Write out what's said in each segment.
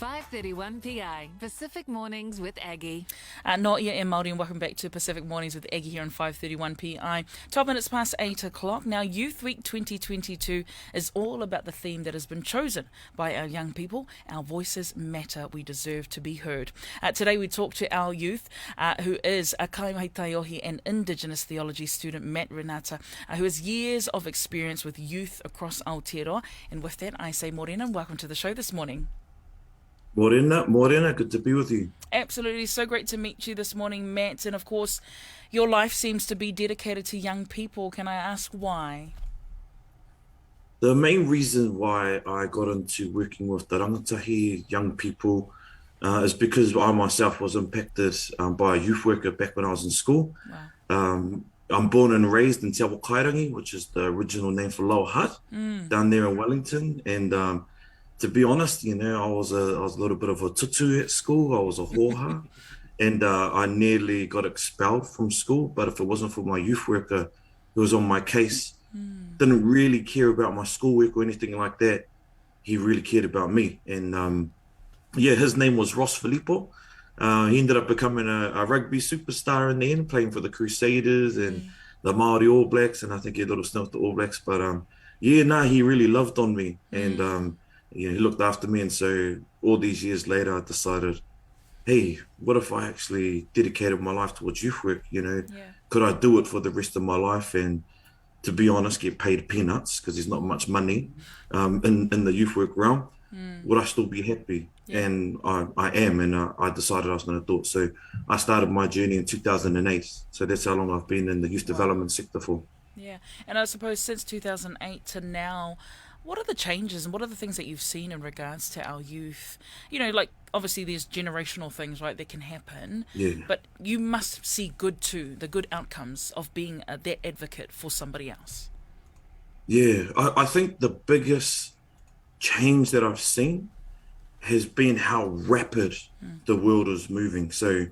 5:31 PI, Pacific Mornings with Aggie. Not yet in Māori, and welcome back to Pacific Mornings with Aggie here on 5:31 PI. 12 minutes past 8 o'clock. Now, Youth Week 2022 is all about the theme that has been chosen by our young people. Our voices matter. We deserve to be heard. Today we talk to our youth, who is a Kaimahi Taiohi and Indigenous Theology student, Renata, who has years of experience with youth across Aotearoa. And with that, I say morena and welcome to the show this morning. Morena, good to be with you. Absolutely, so great to meet you this morning, Matt. And of course, your life seems to be dedicated to young people. Can I ask why? The main reason why I got into working with the rangatahi, young people, is because I myself was impacted by a youth worker back when I was in school. Wow. I'm born and raised in Te Awa Kairangi, which is the original name for Lower Hutt, down there in Wellington. And to be honest, I was a little bit of a tutu at school. I was a hoha, and I nearly got expelled from school. But if it wasn't for my youth worker who was on my case, didn't really care about my schoolwork or anything like that. He really cared about me. And his name was Ross Filippo. He ended up becoming a rugby superstar in the end, playing for the Crusaders and the Māori All Blacks. And I think he had a little stint with the All Blacks. But he really loved on me. And he looked after me. And so all these years later, I decided, hey, what if I actually dedicated my life towards youth work? Could I do it for the rest of my life? And to be honest, get paid peanuts because there's not much money in the youth work realm. Would I still be happy? And I am, and I decided I was going to do it. So I started my journey in 2008. So that's how long I've been in the youth development sector for. Yeah, and I suppose since 2008 to now, what are the changes and what are the things that you've seen in regards to our youth? Obviously there's generational things, right, that can happen. Yeah. But you must see good too, the good outcomes of being that advocate for somebody else. Yeah, I think the biggest change that I've seen has been how rapid the world is moving. So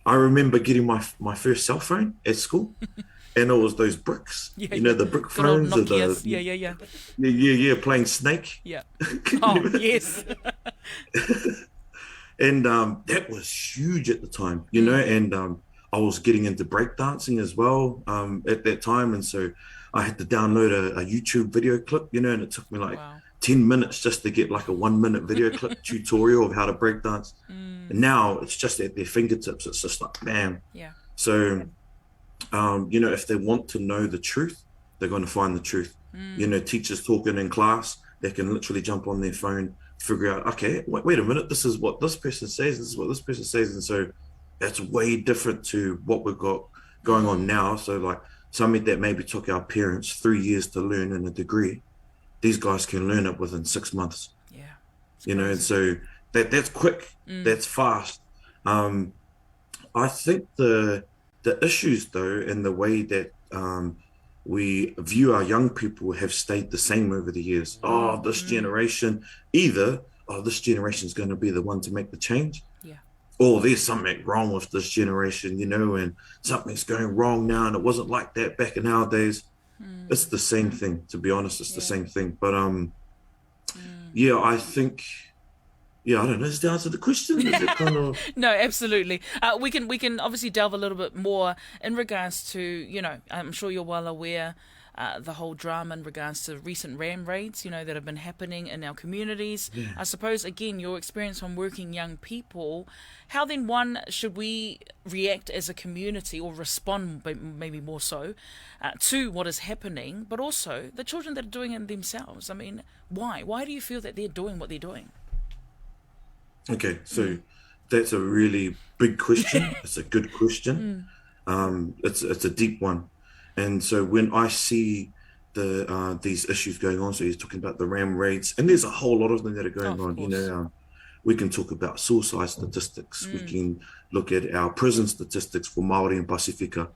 I remember getting my first cell phone at school. And it was those bricks, the brick phones. Good old Nokias. Yeah, playing Snake. Yeah. Oh, yes. And that was huge at the time, and I was getting into breakdancing as well at that time. And so I had to download a YouTube video clip, and it took me 10 minutes just to get like a 1 minute video clip tutorial of how to breakdance. And now it's just at their fingertips. It's just like, bam. Yeah. So... if they want to know the truth, they're going to find the truth. Teachers talking in class, they can literally jump on their phone, figure out, okay, wait a minute, this is what this person says, this is what this person says. And so that's way different to what we've got going on now. So like something that maybe took our parents 3 years to learn in a degree, these guys can learn it within 6 months. Yeah. And so that's quick, that's fast. I think the issues, though, and the way that we view our young people have stayed the same over the years. This generation, this generation is going to be the one to make the change. Yeah. Or there's something wrong with this generation, and something's going wrong now, and it wasn't like that back in our days. It's the same thing, to be honest. It's the same thing. But I think... Yeah, I don't know. Is the answer to the question? Is it kind of... No, absolutely. We can obviously delve a little bit more in regards to, I'm sure you're well aware, the whole drama in regards to recent ram raids, that have been happening in our communities. Yeah. I suppose, again, your experience on working young people, how then, one, should we react as a community or respond, maybe more so, to what is happening, but also the children that are doing it themselves? I mean, why? Why do you feel that they're doing what they're doing? Okay, so that's a really big question. It's a good question. It's a deep one. And so when I see these issues going on, so you're talking about the ram raids, and there's a whole lot of them that are going on. We can talk about suicide statistics. We can look at our prison statistics for Māori and Pasifika.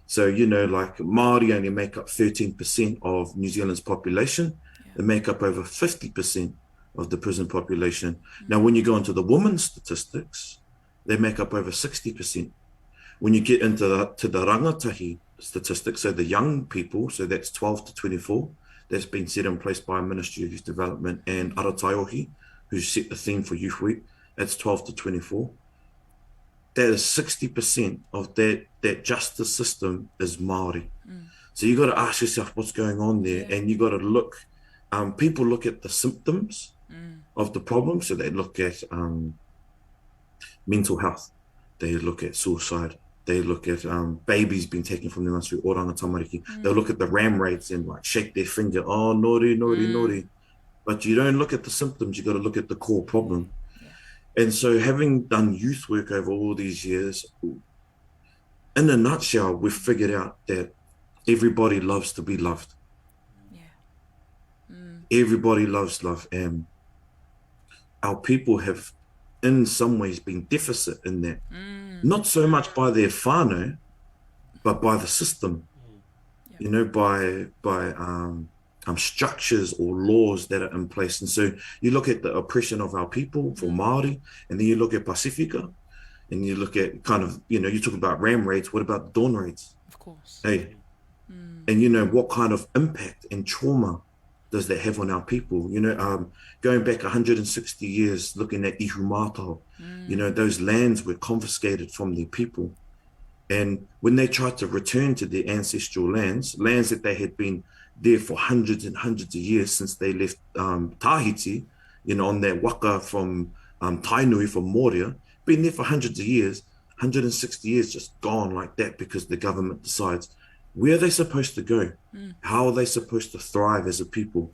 So, like Māori only make up 13% of New Zealand's population. They make up over 50% of the prison population. Now, when you go into the women's statistics, they make up over 60%. When you get into the rangatahi statistics, so the young people, so that's 12 to 24, that's been set in place by Ministry of Youth Development and Taiohi, who set the theme for Youth Week, that's 12 to 24. That is 60% of that justice system is Māori. So you got to ask yourself what's going on there, and you got to look. People look at the symptoms of the problem, so they look at mental health, they look at suicide, they look at babies being taken from their mothers through oranga tamariki. They'll look at the ram rates and like shake their finger, oh, nori, nori, nori. But you don't look at the symptoms, you got to look at the core problem. And so having done youth work over all these years, in a nutshell, we've figured out that everybody loves to be loved. Everybody loves love. And our people have, in some ways, been deficit in that. Not so much by their whānau, but by the system. You know, by structures or laws that are in place. And so you look at the oppression of our people for Māori, and then you look at Pacifica, and you look at kind of, you know, you talk about ram raids, what about the dawn raids? Of course. Hey, and you know, what kind of impact and trauma does that have on our people? You know, going back 160 years, looking at Ihu Mātao, you know, those lands were confiscated from their people. And when they tried to return to their ancestral lands that they had been there for hundreds and hundreds of years since they left Tahiti, you know, on that waka from Tainui, from Moria, been there for hundreds of years, 160 years just gone like that because the government decides, where are they supposed to go? How are they supposed to thrive as a people?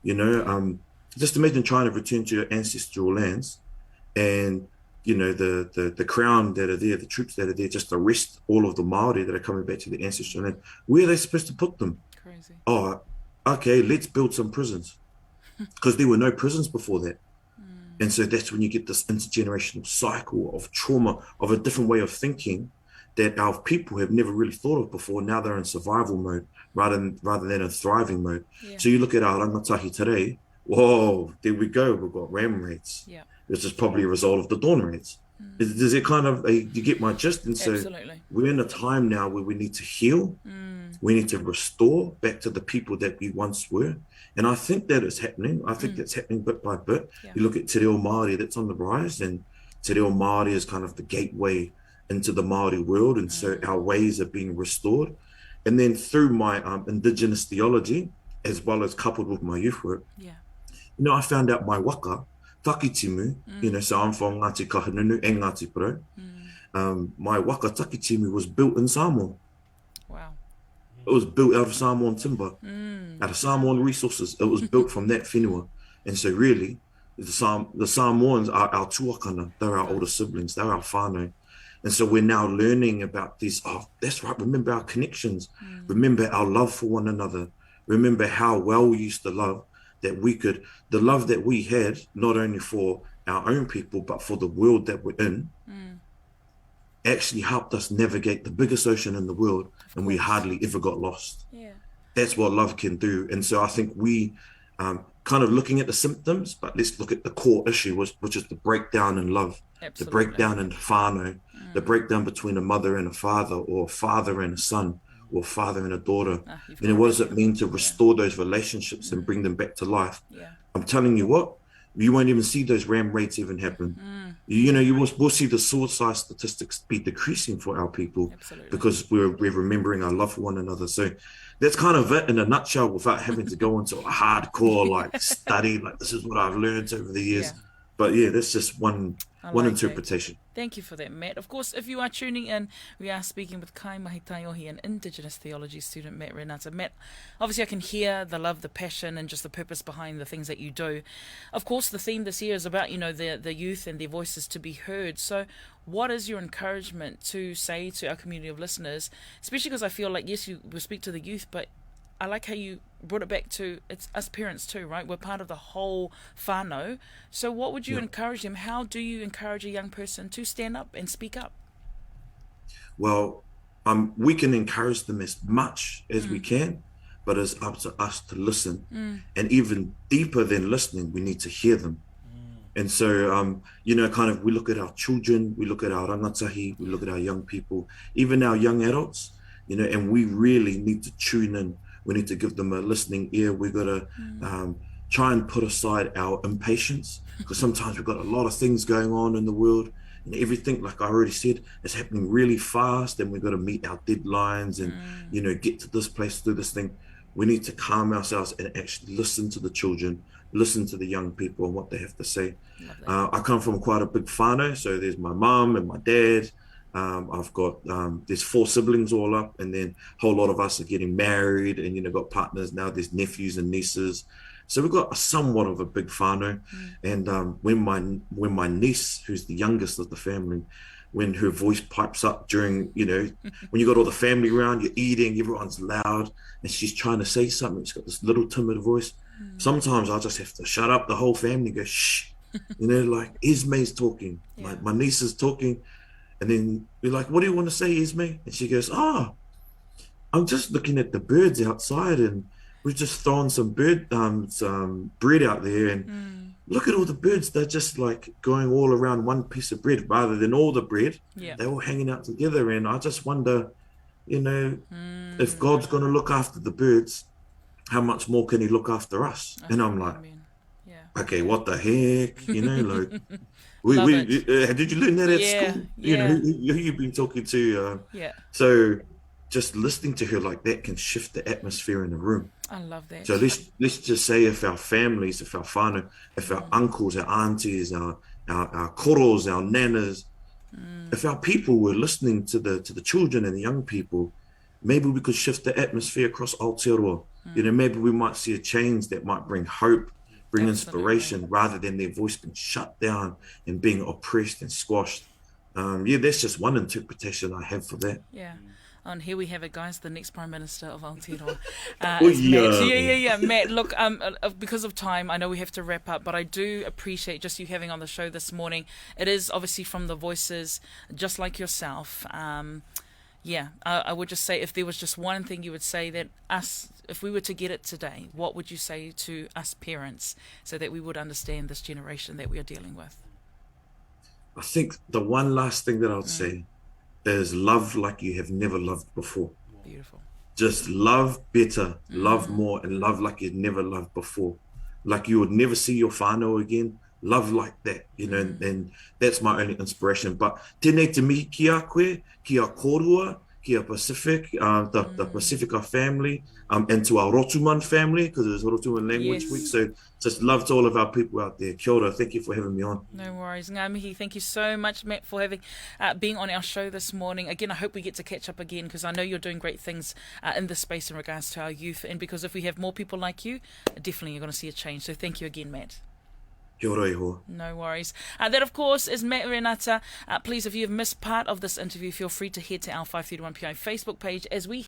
You know, just imagine trying to return to your ancestral lands and, you know, the crown that are there, the troops that are there, just arrest all of the Māori that are coming back to the ancestral land. Where are they supposed to put them? Crazy. Oh, okay, let's build some prisons. Because there were no prisons before that. And so that's when you get this intergenerational cycle of trauma, of a different way of thinking that our people have never really thought of before. Now they're in survival mode rather than a thriving mode. So you look at our rangatahi today, whoa, there we go, we've got ram raids, which is probably a result of the dawn raids. Does it kind of, you get my gist? And so we're in a time now where we need to heal, we need to restore back to the people that we once were. And I think that is happening. I think that's happening bit by bit. You look at Te Reo Māori, that's on the rise, and Te Reo Māori is kind of the gateway into the Māori world, and so our ways are being restored. And then through my Indigenous theology, as well as coupled with my youth work, you know, I found out my waka, takitimu, you know, so I'm from Ngāti Kahungunu and Ngāti Porou. My waka takitimu was built in Samoa. Wow. It was built out of Samoan timber, out of Samoan resources. It was built from that whenua. And so really, the Samoans are our tuakana, they're our older siblings, they're our whānau. And so we're now learning about these, oh, that's right, remember our connections, remember our love for one another, remember how well we used to love, that we could, the love that we had, not only for our own people, but for the world that we're in, actually helped us navigate the biggest ocean in the world, and we hardly ever got lost. That's what love can do. And so I think we kind of looking at the symptoms, but let's look at the core issue, which is the breakdown in love, the breakdown in whānau, the breakdown between a mother and a father, or a father and a son, or a father and a daughter. You know, what does it mean to restore those relationships and bring them back to life? I'm telling you what, you won't even see those ram raids even happen. You know, we'll see the suicide statistics be decreasing for our people because we're remembering our love for one another. So that's kind of it in a nutshell, without having to go into a hardcore like study, like this is what I've learned over the years. But yeah, that's just one interpretation. That. Thank you for that, Matt. Of course, if you are tuning in, we are speaking with Kaimahi Taiohi and Indigenous Theology student Matt Renata. Matt, obviously I can hear the love, the passion, and just the purpose behind the things that you do. Of course, the theme this year is about, you know, the youth and their voices to be heard. So what is your encouragement to say to our community of listeners, especially because I feel like, yes, you will speak to the youth, but I like how you brought it back to it's us parents too, right? We're part of the whole whānau. So what would you encourage them? How do you encourage a young person to stand up and speak up? Well, we can encourage them as much as we can, but it's up to us to listen. And even deeper than listening, we need to hear them. And so, you know, kind of we look at our children, we look at our rangatahi, we look at our young people, even our young adults, you know, and we really need to tune in. We need to give them a listening ear. We've got to try and put aside our impatience, because sometimes we've got a lot of things going on in the world, and everything, like I already said, is happening really fast, and we've got to meet our deadlines and, get to this place, do this thing. We need to calm ourselves and actually listen to the children, listen to the young people and what they have to say. I come from quite a big whānau, so there's my mum and my dad. I've got there's 4 siblings all up, and then a whole lot of us are getting married, and got partners now. There's nephews and nieces, so we've got somewhat of a big whānau. And when my niece, who's the youngest of the family, when her voice pipes up during, when you got all the family around, you're eating, everyone's loud, and she's trying to say something. She's got this little timid voice. Sometimes I just have to shut up the whole family, go shh, like Esme's talking, my niece is talking, and then we're like, "What do you want to say, Esme?" And she goes, "I'm just looking at the birds outside, and we've just thrown some bread out there, and look at all the birds. They're just like going all around one piece of bread rather than all the bread. They're all hanging out together, and I just wonder, if God's going to look after the birds, how much more can He look after us?" And I'm like, okay, what the heck, like. Did you learn that at school? Who you've been talking to? So just listening to her like that can shift the atmosphere in the room. I love that. So let's just say if our families, if our whānau, if our uncles, our aunties, our koros, our nanas, if our people were listening to the children and the young people, maybe we could shift the atmosphere across Aotearoa. Maybe we might see a change that might bring hope, bring inspiration, rather than their voice being shut down and being oppressed and squashed. That's just one interpretation I have for that. And here we have it, guys, the next Prime Minister of Aotearoa. Matt. Matt, look, because of time, I know we have to wrap up, but I do appreciate just you having on the show this morning. It is obviously from the voices, just like yourself. I would just say, if there was just one thing you would say that if we were to get it today, what would you say to us parents so that we would understand this generation that we are dealing with? I think the one last thing that I would say is love like you have never loved before. Beautiful. Just love better, love more, and love like you'd never loved before. Like you would never see your whānau again. Love like that, and that's my only inspiration. But tēnei te mihi ki a koe, ki a Korua, ki a Pacific, the Pacifica family, and to our Rotuman family, because it's Rotuman Language Week. So just love to all of our people out there. Kia ora, thank you for having me on. No worries. Ngā mihi, thank you so much, Matt, for being on our show this morning. Again, I hope we get to catch up again, because I know you're doing great things in this space in regards to our youth. And because if we have more people like you, definitely you're going to see a change. So thank you again, Matt. Kia ora iho. No worries. That, of course, is Matt Renata. Please, if you have missed part of this interview, feel free to head to our 531PI Facebook page as we